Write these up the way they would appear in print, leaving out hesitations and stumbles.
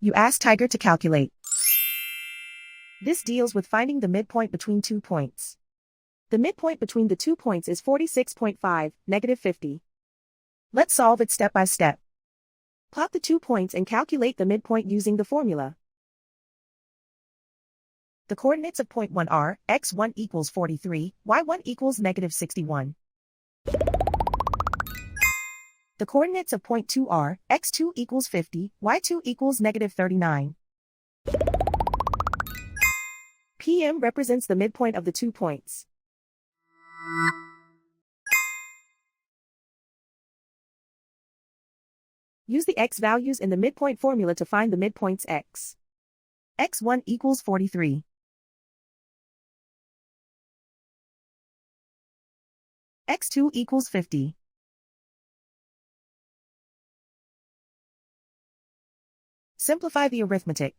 You ask Tiger to calculate. This deals with finding the midpoint between 2 points. The midpoint between the 2 points is 46.5, negative 50. Let's solve it step by step. Plot the 2 points and calculate the midpoint using the formula. The coordinates of point 1 are, x1 equals 43, y1 equals negative 61. The coordinates of point 2 are, x2 equals 50, y2 equals negative 39. PM represents the midpoint of the 2 points. Use the x values in the midpoint formula to find the midpoints x. x1 equals 43. x2 equals 50. Simplify the arithmetic.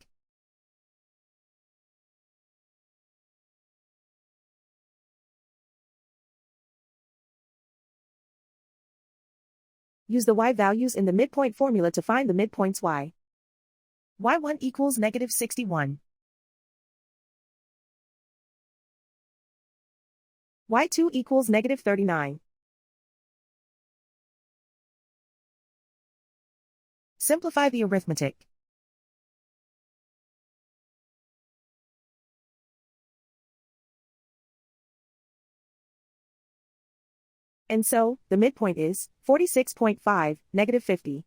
Use the y values in the midpoint formula to find the midpoints y. y1 equals negative 61. y2 equals negative 39. Simplify the arithmetic. And so, the midpoint is 46.5, negative 50.